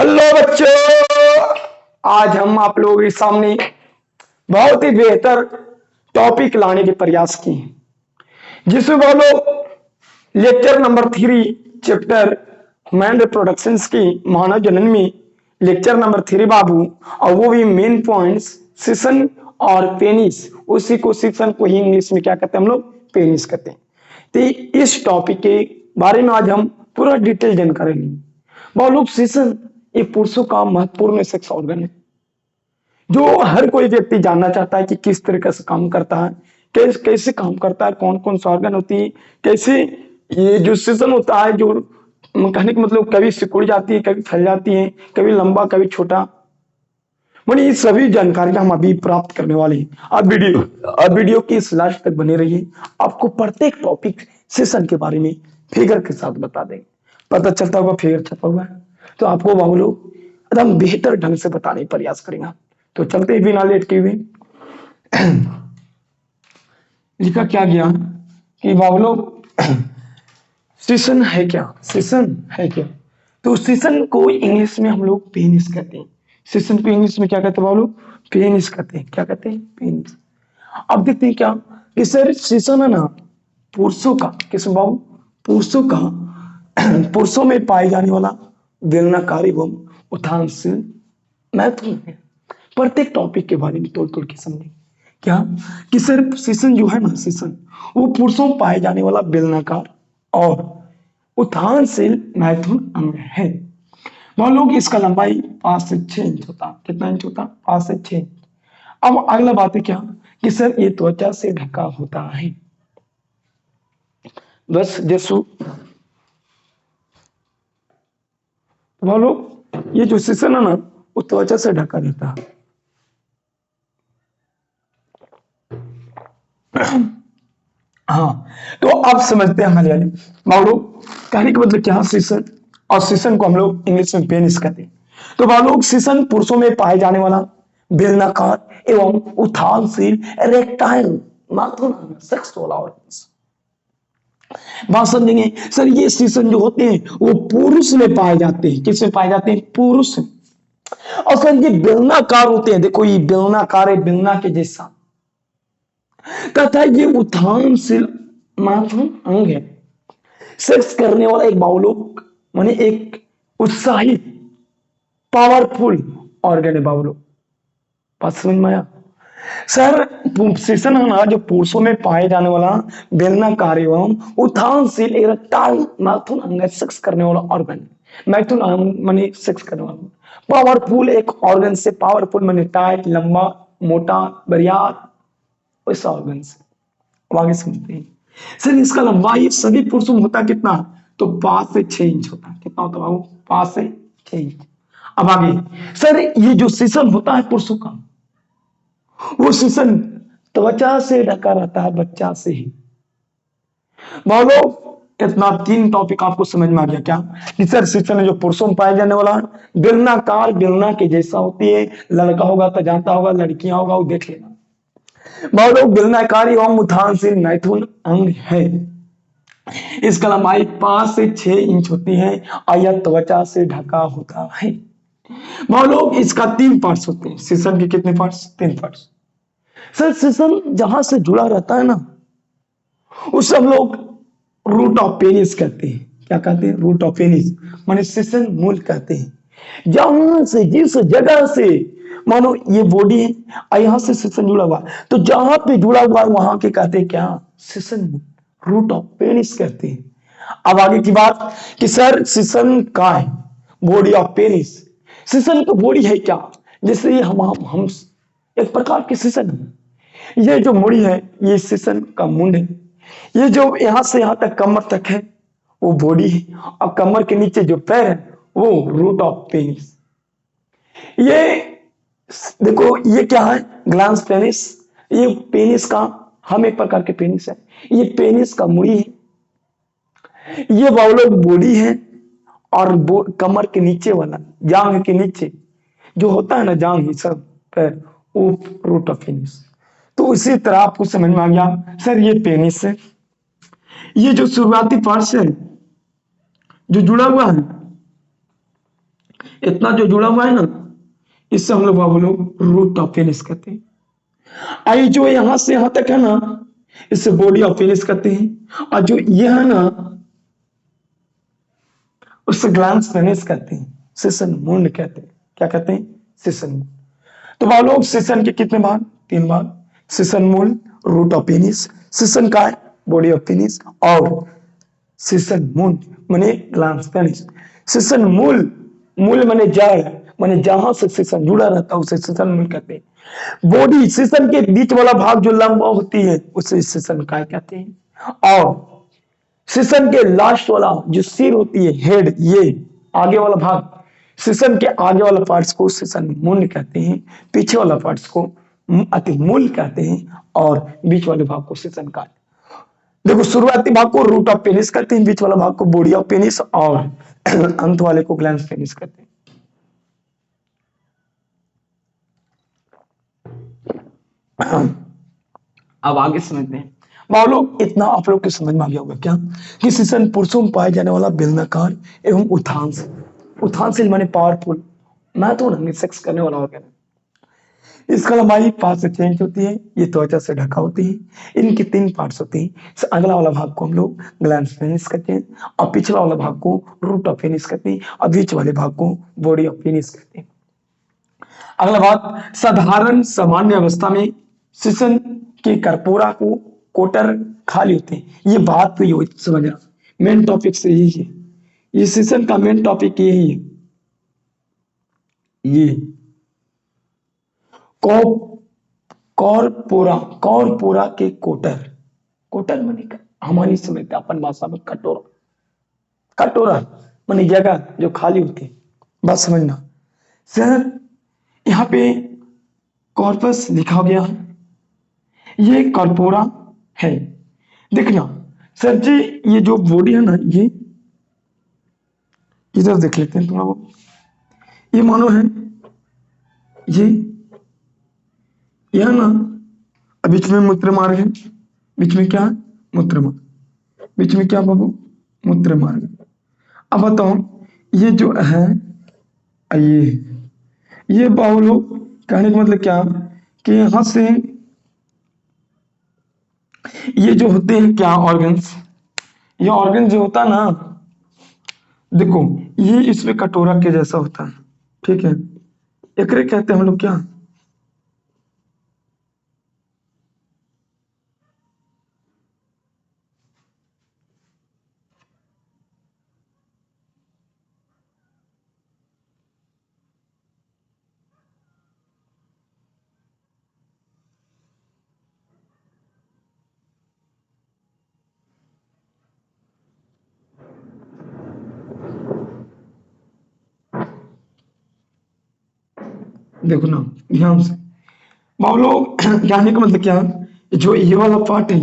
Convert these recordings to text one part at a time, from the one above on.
Hello बच्चों, आज हम आप लोगों के सामने बहुत ही बेहतर टॉपिक लाने के प्रयास किए हैं, जिसमें वो लोग lecture number 3 chapter human reproductions की मानव जनन में लेक्चर नंबर 3 बाबू, और वो भी मेन पॉइंट्स सिसन और पेनिस। उसी को सिसन को ही इंग्लिश में क्या कहते हैं हम लोग, पेनिस कहते हैं। तो इस टॉपिक के बारे में आज हम पूरा डिटेल जानकारी लेंगे। वो लोग सिसन ये पुरुषों का महत्वपूर्ण सेक्स ऑर्गन है, जो हर कोई व्यक्ति जानना चाहता है कि किस तरीके से काम करता है, कैसे कैसे काम करता है, कौन कौन सा ऑर्गन होती है, कैसे ये जो सिसन होता है, जो कहने का मतलब कभी सिकुड़ जाती है, कभी फैल जाती है, कभी लंबा कभी छोटा। मैंने ये सभी जानकारी हम अभी प्राप्त करने वाले हैं। अब वीडियो की इस लास्ट तक बने रहिए। आपको प्रत्येक टॉपिक सेशन के बारे में फिगर के साथ बता देंगे। पता चलता होगा फिगर छपा हुआ है, तो आपको वो लोग एकदम बेहतर ढंग से बताने का प्रयास करेंगे। तो चलते ही बिना लेट के हुए लिखा क्या गया कि बाबलो सेशन है क्या, सेशन है क्या। तो सेशन को इंग्लिश में हम लोग पेनिस कहते हैं। सेशन को इंग्लिश में क्या कहते हैं बाबलो, पेनिस कहते हैं। क्या कहते हैं, पेनिस। अब देखते हैं क्या कि सर सेशन है ना पुरुषों का, किस बाबू, पुरुषों का पुरुषों में पाए जाने वाला बेलनाकार एवं उत्थानशील महत्वपूर्ण है। प्रत्येक टॉपिक के बारे में तोड़ तोड़ के समझें क्या कि सर सेशन जो है ना, सेशन वो पुरुषों में पाए जाने वाला बेलनाकार और उत्थानशील महत्वपूर्ण अंग है। मान लो कि इसका लंबाई 5 से 6 इंच होता। कितना इंच होता, 5 से 6 इंच। अब अगला बात है क्या कि सर ये त्वचा से ढका होता है। बस जैसो मान लो ये जो सेशन है ना वो त्वचा से ढका रहता है। हाँ, तो अब समझते हैं हमारे वाली बाबू कहने का मतलब क्या, सेशन और सेशन को हम लोग इंग्लिश में पेनिस कहते हैं। तो बाबू सेशन पुरुषों में पाए जाने वाला बेलनाकार एवं उथानशील रेक्टाइल महत्वपूर्ण सेक्सुअल ऑर्गन्स। बात समझेंगे सर, ये सेशन जो होते हैं वो पुरुष में पाए जाते हैं। किस में पाए जाते हैं, पुरुष। और सर ये बेलनाकार होते हैं। देखो ये बेलनाकार है, बेलना के जैसा, तथा ये उत्थानशील महत्वपूर्ण अंग है। सेक्स करने वाला एक बावलोक माने एक उत्साहित पावरफुल ऑर्गन है बावलोक। बात समझ में आया सर। सेशन है ना जो पुरुषों में पाए जाने वाला बेलनाकार एवं उत्थानशील इरेक्टाइल महत्वपूर्ण अंग है। सेक्स करने वाला ऑर्गन, महत्वपूर्ण अंग माने सेक्स करने वाला, पावरफुल एक ऑर्गन से, पावरफुल माने टाइट, लंबा, मोटा, बरियार, वैसा ऑर्गन से। अब आगे समझते हैं सर, इसका लंबाई सभी पुरुषों में होता कितना, तो 5 से 6 इंच होता है। कितना होता है, 5 से 6 इंच। अब आगे सर ये जो सेशन होता है पुरुषों का, वो सेशन त्वचा से ढका रहता है, बच्चा से ही। बोलो इतना 3 टॉपिक आपको समझ में आ गया क्या कि सर सेशन जो पुरुषों में पाए जाने वाला बेलनाकार, बेलना के जैसा होती है। लड़का होगा तो जानता होगा, लड़कियां होगा वो देख लेना। बावलोक बेलनाकारी एवं उत्थानशील मैथुन अंग है। इसका लंबाई 5 से 6 इंच होती है और यह त्वचा से ढका होता है। बावलोक इसका 3 पार्ट्स होते हैं। सेशन के कितने पार्ट्स, 3 पार्ट्स। सर सेशन जहां से जुड़ा रहता है ना उसे हम लोग रूट ऑफ पेनिस कहते हैं। क्या कहते हैं, रूट ऑफ पेनिस माने सेशन मूल कहते हैं। जहां से, जिस जगह से मानो ये बॉडी है और यहां से सेशन जुड़ा हुआ, तो जहां पे जुड़ा हुआ है वहां के कहते हैं क्या, सेशन, रूट ऑफ पेनिस कहते हैं। अब आगे की बात कि सर सेशन का है, बॉडी ऑफ पेनिस। सेशन का बॉडी है क्या, जैसे हम एक प्रकार के सेशन है। ये जो मुड़ी है ये सेशन का मुंड है। ये जो यहां से यहां तक कमर तक है वो बॉडी है, और कमर के नीचे जो पैर है वो रूट ऑफ पेनिस। ये देखो ये क्या है, ग्लांस पेनिस। ये पेनिस का, हम एक प्रकार के पेनिस है, ये पेनिस का मुड़ी है। ये बाउलोग बॉडी है, और कमर के नीचे वाला, जांग के नीचे जो होता है ना, जांग ही सब पैर, वो रूट ऑफ पेनिस। तो इसी तरह आपको समझ में आ गया सर ये पेनिस है। ये जो शुरुआती पार्ट है जो जुड़ा हुआ है इतना जो जुड़ा हुआ है ना, इससे हम लोग बाबू लोग रूट ऑफ पेनिस कहते हैं। आई जो यहां से यहां तक है ना, इसे बॉडी ऑफ पेनिस कहते हैं। और जो ये है ना, उससे ग्लैंड्स पेनिस कहते हैं, सिसन मुंड कहते हैं। क्या कहते हैं? सिसन मुंड। तो बाबू लोग सिसन के कितने भाग? 3 भाग। सिसन मूल, रूट ऑफ पेनिस, सिसन काय, बॉडी ऑफ पेनिस, और सिसन मुंड माने ग्लैंड्स पेनिस। सिसन मूल, मूल माने जड़, माने जहां से सिसन जुड़ा रहता है उसे सिसन मूल कहते हैं। बॉडी, सिसन के बीच वाला भाग जो लंबा होती है उसे सिसन काय कहते हैं। और सिसन के लास्ट वाला जो सिर होती है, हेड, ये आगे वाला भाग, सिसन के आगे वाला पार्ट्स को सिसन मुंड कहते हैं, पीछे वाला पार्ट्स को अति मूल कहते हैं, और बीच वाले भाग को सिसन काय। देखो, शुरुआती भाग को रूट ऑफ पेनिस कहते हैं, बीच वाला भाग को बॉडी ऑफ पेनिस, और अंत वाले को ग्लैंड्स पेनिस कहते हैं। अब आगे समझते हैं। लोग इतना आप लोग के समझ में आ गया होगा क्या कि सिसन पुरुषों में पाए जाने वाला बेलनाकार एवं उत्थानशील माने पावरफुल, मैं तो नहीं सेक्स करने वाला ऑर्गन है। इसका लंबाई 5 से 6 इंच होती है। ये त्वचा से ढका होती है। इनकी 3 पार्ट्स होती हैं। अगला वाला भाग को हम लोग ग्लैंड्स पेनिस कहते हैं, और पिछला वाला भाग को रूट ऑफ पेनिस कहते हैं, और बीच वाले भाग को बॉडी ऑफ पेनिस कहते हैं। अगला बात, साधारण सामान्य अवस्था में सिसन के करपोरा को कोटर खाली होते हैं। ये बात तो ये समझना, मेन टॉपिक से यही है। ये सिसन का मेन टॉपिक यही है। ये कॉर्पोरा, कॉर्पोरा के कोटर, कोटर माने हमारी समझते अपन भाषा में कटोरा, कटोरा माने जगह जो खाली होती है। बस समझना सर, यहाँ पे कॉर्पस लिखा गया है, ये कॉर्पोरा है। देखना सर जी, ये जो बॉडी है ना, ये इधर देख लेते हैं तुम लोग। ये मानो है, ये यह ना, बीच में मूत्र मार्ग है। बीच में क्या है? मूत्र मार्ग। बीच में क्या बाबू? मूत्र मार्ग। अब बताओ, ये जो है, ये बाबू लोग कहने का मतलब क्या कि यहां से ये जो होते हैं क्या ऑर्गन्स, ये ऑर्गन जो होता है ना, देखो ये इसमें कटोरा के जैसा होता है, ठीक है। एकरे कहते हैं हम लोग क्या? देखो ना ध्यान से बाबू, कहने का मतलब क्या, जो ये वाला पार्ट है,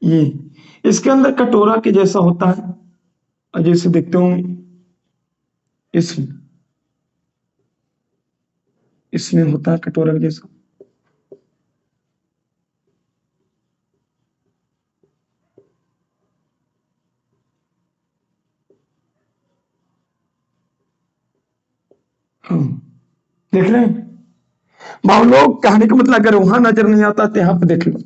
ये इसके अंदर कटोरा के जैसा होता है, और जैसे देखते हो इसमें इसमें होता है कटोरा के जैसा। हाँ, देख रहे हैं बाबू लोग, कहने का मतलब अगर वहां नजर नहीं आता तो यहां पे देख लो।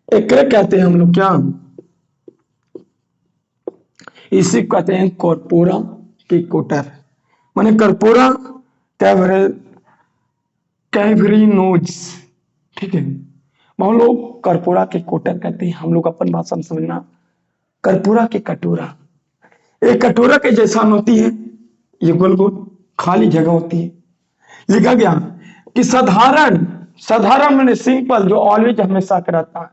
एकरे कहते हैं हम लोग क्या, इसी को कहते हैं कॉर्पोरा की कोटर, माने कर्पोरा कैवरिनोज, ठीक है। हम लोग कर्पोरा के कोटर कहते हैं, हम लोग अपन भाषा में समझना, कर्पूरा के कटोरा। एक कटोरा के जैसा होती है, ये गोल गोल खाली जगह होती है। लिखा गया कि साधारण, साधारण मैंने सिंपल, जो ऑलवेज हमेशा का रहता है।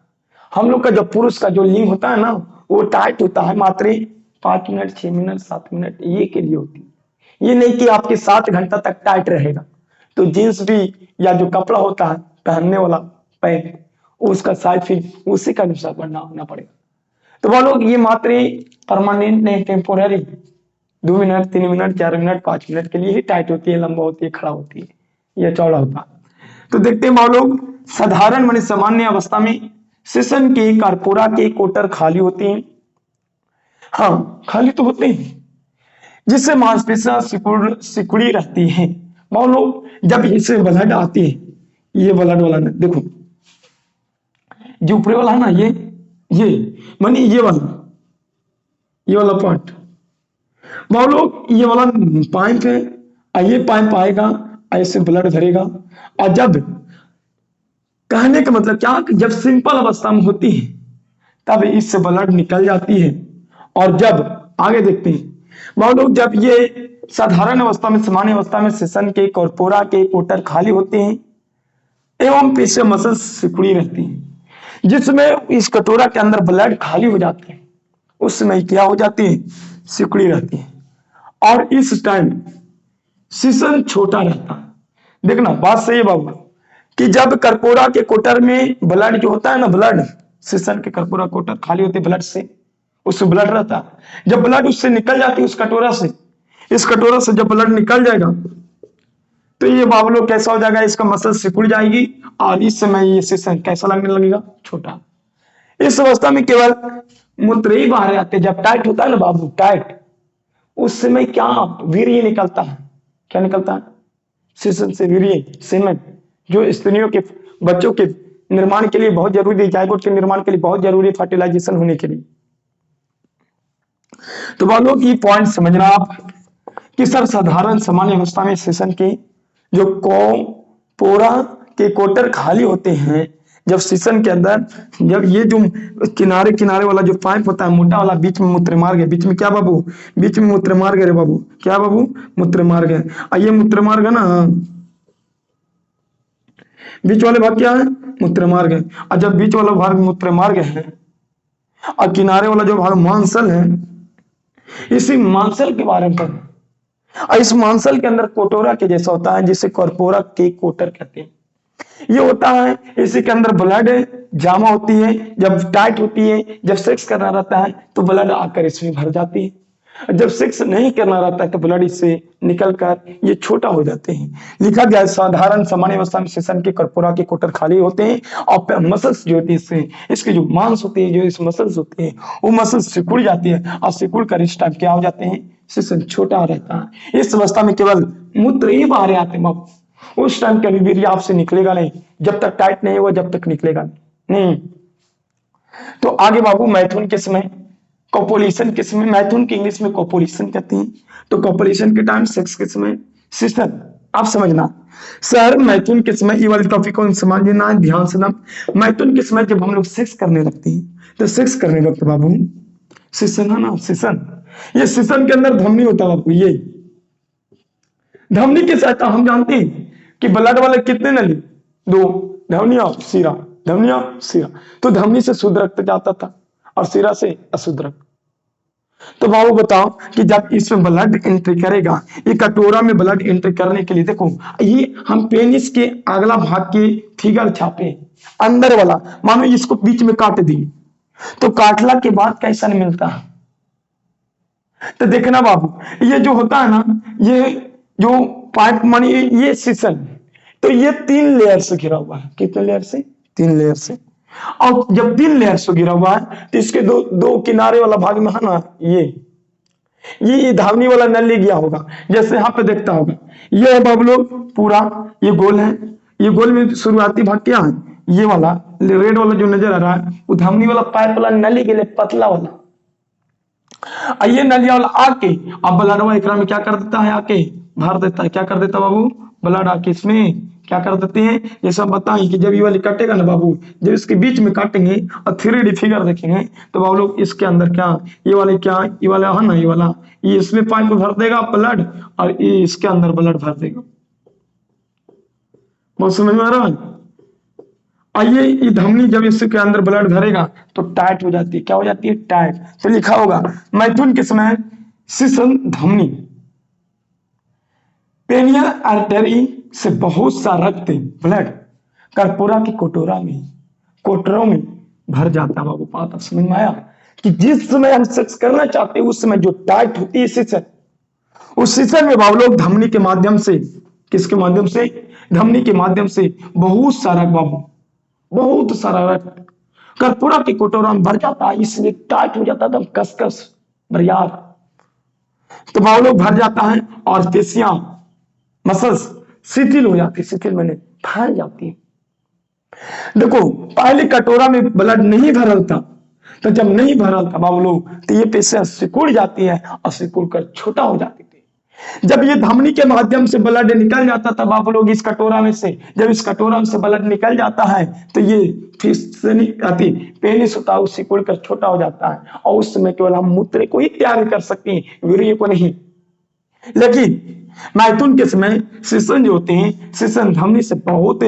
हम लोग का जो पुरुष का जो लिंग होता है ना, वो टाइट होता है, मात्र 5 मिनट, 6 मिनट, 7 मिनट ये के लिए होती है। ये नहीं कि आपके 7 घंटा तक टाइट रहेगा। तो जींस भी या जो कपड़ा होता है पहनने वाला पैंट, उसका साइज फिर उसी का अनुसार बनना होना पड़ेगा। तो वो लोग ये मात्र परमानेंट नहीं, temporary 2 minute, 3 minute, 4 minute, 5 minute के लिए ही टाइट होती है, लंबा होती है, खड़ा होती है, या चौड़ा होता है। तो देखते हैं लोग, साधारण माने सामान्य अवस्था में शीशन के कर्पोरा के कोटर खाली होते हैं। हाँ, खाली तो होते हैं, जिससे मांसपेशियां सिकुड़ी रहती हैं। मान लो जब इससे ब्लड आती है, ये ब्लड वाला ना देखो, जो ऊपरी वाला है ना, ये मानी ये वाला पार्ट, मान लो ये वाला पाइप है, और ये पाइप आएगा, ऐसे ब्लड भरेगा। और जब, कहने का मतलब क्या कि जब सिंपल अवस्था में होती है तब इससे ब्लड निकल जाती है। और जब आगे देखते हैं, मान लो जब ये साधारण अवस्था में, सामान्य अवस्था में शीशन के कॉर्पोरा के कोटर खाली होते हैं एवं पीछे मसल सिकुड़ी रहती है, जिसमें इस कटोरा के अंदर ब्लड खाली हो जाते हैं, उस समय क्या हो जाती है, सिकुड़ी रहती है। और इस टाइम शीशन छोटा रहता है। देखना बात सही है बाबू, कि जब कर्पोरा के कोटर में ब्लड जो होता है ना, ब्लड शीशन के कर्पोरा कोटर खाली होते ब्लड से, उससे ब्लड रहता है। जब ब्लड उससे निकल जाती है, उस कटोरा से, इस कटोरा से जब ब्लड निकल जाएगा तो ये बाबलो कैसा हो जाएगा, इसका मसल सिकुड़ जाएगी और इस समय ये शीशन कैसा लगने लगेगा, छोटा। इस अवस्था में केवल मूत्र ही बाहर आते। जब टाइट होता है ना बाबू, टाइट, उस समय क्या वीर्य निकलता है, क्या निकलता है, शीशन से वीर्य, सीमेंट, जो स्त्रियों के, बच्चों के निर्माण के लिए बहुत जरूरी, जायगोट के निर्माण के लिए बहुत जरूरी, फर्टिलाइजेशन होने के लिए। तो बालों की पॉइंट समझना आप, कि सब साधारण सामान्य अवस्था में शीशन के जो पोरा के कोटर खाली होते हैं, जब शीशन के अंदर, जब ये जो किनारे किनारे वाला जो पाइप होता है मोटा वाला, बीच में मूत्र मार्ग है, बीच में क्या बाबू, बीच में मूत्र मार्ग है रे बाबू, क्या बाबू, मूत्र मार्ग है। और ये मूत्र मार्ग है ना, बीच वाले भाग क्या है, मूत्र मार्ग है। और जब बीच वाला भाग मूत्र मार्ग है और किनारे वाला जो भाग मांसल है, इसी मांसल के बारे में पढ़ना। और इस मांसल के अंदर कोटोरा के जैसा होता है, जिसे कॉर्पोरा के कोटर कहते हैं। ये होता है, इसी के अंदर ब्लड जामा होती है, जब टाइट होती है, जब सेक्स करना रहता है तो ब्लड आकर इसमें भर जाती है। जब सेक्स नहीं करना रहता है तो ब्लड इससे निकलकर ये छोटा हो जाते हैं। लिखा गया साधारण सामान्य अवस्था में शीशन के कर्पोरा के कोटर खाली होते हैं और मसल्स जो होती है इससे, इसके जो मांस होते हैं, जो इस मसल्स होते हैं, वो मसल्स सिकुड़ जाती है और सिकुड़ कर इस टाइप क्या हो जाते हैं, शीशन छोटा रहता है। इस अवस्था में केवल मूत्र ही बाहर आते हैं। उस टाइम कभी वीर्य आपसे निकलेगा नहीं, जब तक टाइट नहीं हुआ जब तक निकलेगा नहीं। तो आगे बाबू मैथुन के समय, कॉपुलेशन के समय, मैथुन की इंग्लिश में कॉपुलेशन कहते हैं, तो कॉपुलेशन के टाइम, सेक्स के समय शीशन, आप समझना सर, मैथुन के समय, ये वाले टॉपिक को समझना है ध्यान से ना। मैथुन के समय जब हम लोग सेक्स करने लगते हैं तो सेक्स करने वक्त बाबू शीशन है ना, शीशन, ये शीशन के अंदर धमनी होता है बाबू। ये धमनी की सहायता हम जानते हैं कि ब्लड वाले कितने नली, दो, धमनिया सीरा, धमनिया सीरा। तो धमनी से शुद्ध रक्त जाता था और सीरा से अशुद्ध रक्त। तो बाबू बताओ कि जब इसमें ब्लड एंट्री करेगा, ये कटोरा में ब्लड एंट्री करने के लिए, देखो ये हम पेनिस के अगला भाग के फिगर छापे, अंदर वाला, मानो इसको बीच में काट दी, तो काटला के बाद कैसा नहीं मिलता। तो देखना बाबू, ये जो होता है ना, ये जो पाइप मानी, ये शीशन, तो ये 3 लेयर से घिरा हुआ है। कितने लेयर से, 3 लेयर से। और जब 3 लेयर से घिरा हुआ है तो इसके दो किनारे वाला भाग में है ना, ये धावनी वाला नली गया होगा, जैसे यहाँ पे देखता होगा, ये है बाबू लोग पूरा, ये गोल है, ये गोल में शुरुआती भाग क्या है, ये वाला रेड वाला जो नजर आ रहा है, वो धावनी वाला पाइप वाला नली के लिए पतला वाला। ये नलिया वाला आके अब ब्लडवा एकरा में क्या कर देता है, आके भर देता है। क्या कर देता बाबू, ब्लड आके इसमें क्या कर देते हैं, जैसे हम बताएं कि जब ये वाली काटेगा ना बाबू, जब इसके बीच में काटेंगे और 3D फिगर देखेंगे तो बाबू लोग इसके अंदर क्या, ये वाले क्या, ये वाला है ना, ये वाला, ये इसमें पाइप भर देगा ब्लड और ये इसके अंदर ब्लड भर देगा। बहुत समझ में आ रहा है। आइए, ये धमनी जब इसके अंदर ब्लड भरेगा तो टाइट हो जाती है। क्या हो जाती है, टाइट। तो लिखा होगा मैथुन के समय शीशन धमनी पेनियल आर्टरी से बहुत सा रक्त, ब्लड कर्पोरा की कोटरों में भर जाता है। बाबू बात समझ में आया, कि जिस समय हम सेक्स करना चाहते हैं उस समय जो टाइट होती है शीशन, उस शीशन में बाबू लोग धमनी के माध्यम से, किसके माध्यम से, धमनी के माध्यम से बहुत सारा बाबू, बहुत सारा रक्त कर्पूरा की कटोरा में भर जाता है, इसलिए टाइट हो जाता है, कसकस बरियार। तो बावलोग भर जाता है और पेशियां मसल्स शिथिल हो जाती, शिथिल मैंने फैल जाती है। देखो पहले कटोरा में ब्लड नहीं भरल था, तो जब नहीं भरल था बाबूलोग, तो ये पेशियां सिकुड़ जाती है और सिकुड़ कर छोटा हो जाती थी। जब ये धमनी के माध्यम से ब्लड निकल जाता था बाबूलोग इस कटोरा में से, जब इस कटोरा में से ब्लड निकल जाता है तो ये फिर से नहीं आती, पेनिस होता है वो सिकुड़ कर छोटा हो जाता है, और उस समय केवल हम मूत्र को ही तैयार कर सकते हैं, वीर्य को नहीं। लेकिन मैथुन के समय शिशन जो होते हैं, शिशन धमनी से बहुत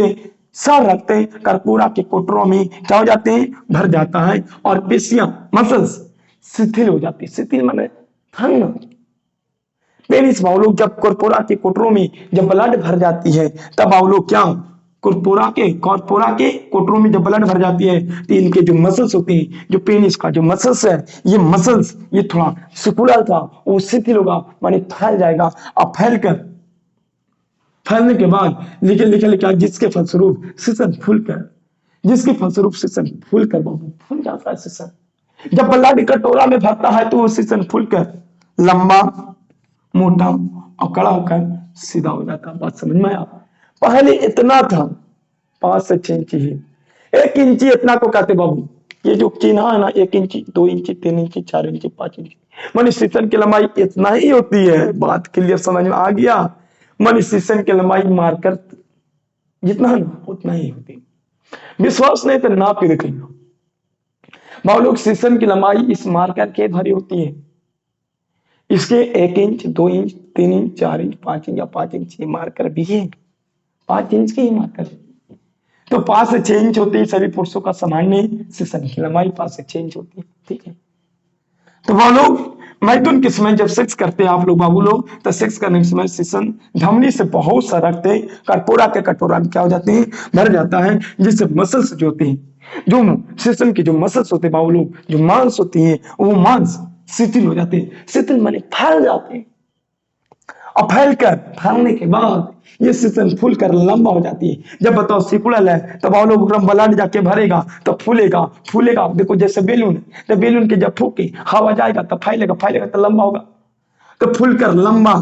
सर रखते हैं, कर्पूरा के कोटरों में क्या हो जाते हैं, भर जाता है, और पेशियां मसल्स शिथिल हो जाती है। शिथिल माने ठंडा। पेनिस बावलोग जब कर्पूरा के कोटरों में जब ब्लड भर जाती है, तब बावलोग क्या, कर्पूरा के कोटरों में जब ब्लड भर जाती है, तो इनके जो मसल्स होते हैं, जो पेनिस का जो मसल्स है, ये मसल्स ये थोड़ा सिकुड़ल था, वो शिथिल होगा, माने फैल जाएगा। अब फैलने के बाद लिखे लिखे लिखे जिसके फलस्वरूप शिशन फूल कर बाबू फूल जाता है शिशन। जब ब्लड कटोरा में भरता है तो वो शिशन फूल कर लंबा मोटा और कड़ा होकर सीधा हो जाता। बात समझ में आया? पहले इतना था, 5 से 6 इंची ही, 1 इंची इतना को कहते बाबू। ये जो चिन्ह है ना, 1 इंची 2 इंची 3 इंची 4 इंची 5 इंची, मानी शीशन की लंबाई इतना ही होती है। बात क्लियर समझ में आ गया? मानी शीशन की लंबाई मारकर जितना है ना उतना ही होती। विश्वास नहीं तो नाप के देख लो बाबू, शीशन की लंबाई इस मार्कर के भरी होती है। इसके 1 inch 2 inch 3 inch 4 inch 5 inch या 5 इंच ये मार्कर भी है, 5 इंच के ही मार्कर। तो 5 से 6 इंच होती है सभी पुरुषों का सामान्य शीशन की लंबाई 5 से 6 इंच होती है। ठीक है, तो वो लोग मैथुन के समय जब सेक्स करते हैं आप लोग बाबू लोग, तो सेक्स करने के समय शीशन धमनी से बहुत सा रखते कर्पूरा के कटोरा में क्या हो जाते हैं, भर जाता है, जिससे मसल्स जो होते हैं, जो शीशन के जो मसल्स होते हैं बाबू लोग, जो मांस होती है, वो मांस शिथिल हो जाते हैं। शिथिल माने फैल जाते हैं, और फैलने के बाद ये शीशन फूल कर लंबा हो जाती है। जब बताओ सिकुड़ल है तो बाबू लोग ब्लड जाके भरेगा तो फूलेगा। देखो जैसे बेलून, जब बेलून के जब फूके हवा जाएगा तो फैलेगा तो लंबा होगा। तो फूल कर लंबा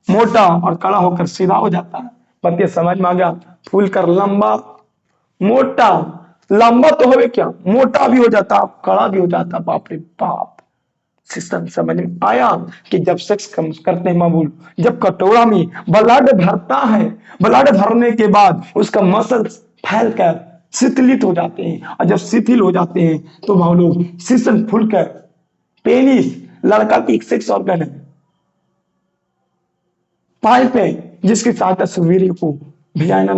मोटा और कड़ा होकर सीधा हो जाता है। बात समझ में आ गया? फूल कर लंबा मोटा, लंबा तो हो क्या, मोटा भी हो जाता, कड़ा भी हो जाता। बाप रे बाप, सिस्टम समझ में आया? कि जब सेक्स करते हैं मामूल, जब कटोरा में ब्लड भरता है, ब्लड भरने के बाद उसका मसल फैलकर शिथिलित हो जाते हैं, और जब शिथिल हो जाते हैं तो मामूल शीशन फूलकर पेनिस, लड़का की एक सेक्स ऑर्गन है, पाइप है, जिसकी सहायता से वीर्य को भिजाइना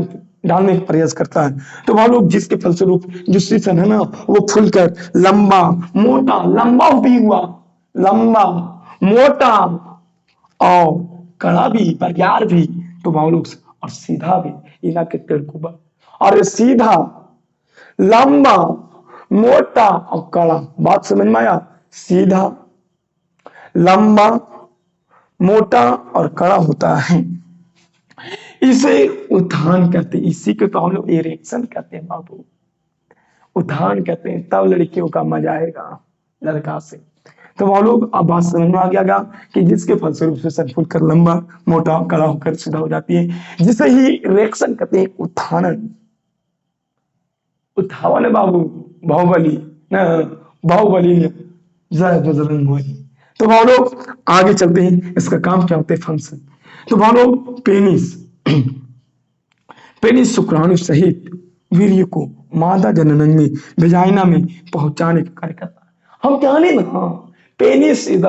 डालने का प्रयास करता है। तो वह लोग जिसके फलस्वरूप जो शीशन है ना वो फूलकर लंबा मोटा, लंबा भी हुआ, लंबा मोटा और कड़ा भी, बरियार भी, तो वह लोग और सीधा भी, इना के तिरकुबा। और सीधा लंबा मोटा और कड़ा, बात समझ में आया? सीधा लंबा मोटा और कड़ा होता है, इसे उत्थान कहते हैं। इसी को तो हम लोग इरेक्शन कहते हैं बाबू, उत्थान कहते हैं। तब लड़कियों का मजा आएगा लड़का से। तो वो लोग अब बात समझ में आ गया कि जिसके फलस्वरूप से शीशन फूल कर लंबा मोटा कड़ा होकर सीधा हो जाती है, जिसे ही इरेक्शन कहते हैं, उत्थान। उत्थान बाबू, बाहुबली बाहुबली ने जय बजरंगबली। तो वो लोग आगे चलते हैं, इसका काम क्या होते हैं, फंक्शन। तो वो लोग पेनिस शुक्राणु सहित वीर्य को मादा जनन में वेजाइना में पहुंचाने का कार्य करता है। हम क्या लेना, पेनिस इज द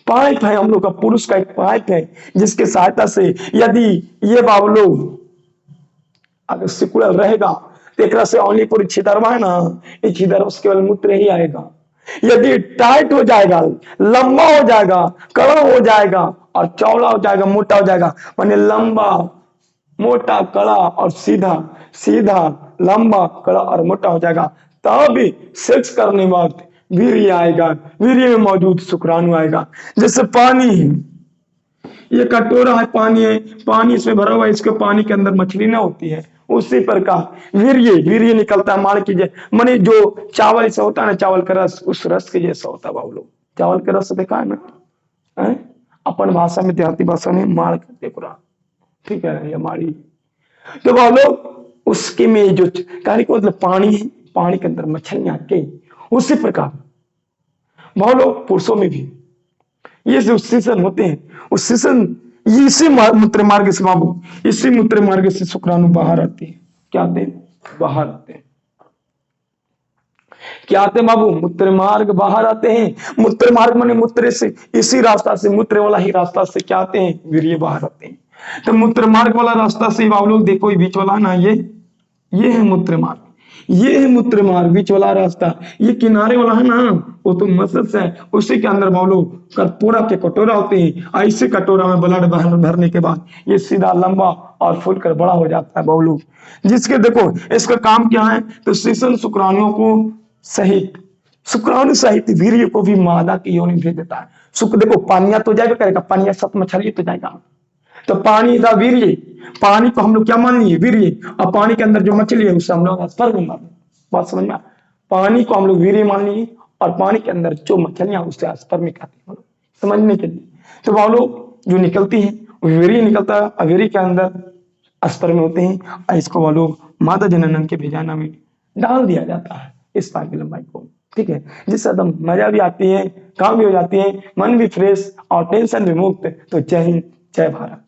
पाइप है हम लोग का, पुरुष का एक पाइप है, जिसके सहायता से यदि ये बाबलो अगर सिकुड़ल रहेगा तो एक से ओनली पूरी छिदरवा है ना, ये छिदर केवल मूत्र ही आएगा। यदि टाइट हो जाएगा, लंबा हो जाएगा, कड़ा हो जाएगा और चौड़ा हो जाएगा, मोटा हो जाएगा, माने लंबा मोटा कड़ा और सीधा, सीधा लंबा कड़ा और मोटा हो जाएगा, तब भी सेक्स करने वक्त वीर्य आएगा, वीर्य में मौजूद शुक्राणु आएगा। जैसे पानी है, ये कटोरा है, पानी है, पानी इसमें भरा हुआ है, इसके पानी के अंदर मछली ना होती है। उसी प्रकार वीर्य वीर्य निकलता है, मान कीजिए माने जो चावल ऐसा होता है ना, चावल का रस, उस रस के जैसा होता है बाबू लोग। चावल का रस देखा है ना, है? अपन भाषा में, देहाती भाषा में माड़ करते पूरा, ठीक है, ये माड़ी। तो बाबू लोग उसके में जो कार्य को मतलब पानी है, पानी के अंदर मछलियां के, उसी प्रकार बाबू लोग पुरुषों में भी ये जो सीसन होते हैं, उस सीसन इसी मूत्र मार्ग से बाबू, इसी मूत्र मार्ग से शुक्राणु बाहर आते हैं। क्या आते हैं? बाहर आते हैं। क्या आते हैं बाबू? मूत्र मार्ग बाहर आते हैं। मूत्र मार्ग माने मूत्र से, इसी रास्ता से, मूत्र वाला ही रास्ता से क्या आते हैं? वीर्य बाहर आते हैं। तो मूत्र मार्ग वाला रास्ता से बाबू लोग देखो, बीच वाला ना, ये है मूत्र मार्ग, ये है मूत्र मार्ग, बीच वाला रास्ता। ये किनारे वाला है ना, वो तो मसल्स है, उसी के अंदर बाबू लोग कर्पूरा के कटोरा होते हैं। ऐसे कटोरा में ब्लड भरने के बाद ये सीधा लंबा और फूल कर बड़ा हो जाता है बाबू लोग। जिसके देखो इसका काम क्या है, तो सीसन शुक्राणुओं को सहित, शुक्राणु सहित वीर्य को भी मादा की योनि भेज देता है। शुक्र देखो पानिया तो जाएगा करेगा, पानिया सत मछली तो जाएगा। तो पानी था वीर्य, पानी को हम लोग क्या मान लिए? वीर्य। और पानी के अंदर जो मछली है उसे हम लोग स्पर्म मान लिए। बात समझ में? पानी को हम लोग वीर्य मान लिए, और पानी के अंदर जो मछलियां उससे स्पर्म खाते हैं, समझने के लिए। तो वो लोग जो निकलती है वीर्य निकलता है, और वीर्य के अंदर स्पर्म होते हैं, और इसको वो लोग मादा जननन के भेजाना में डाल दिया जाता है, इस तार की लंबाई को, ठीक है। जिससे एकदम मजा भी आती है, काम भी हो जाती है, मन भी फ्रेश और टेंशन भी मुक्त। तो जय हिंद, जय भारत।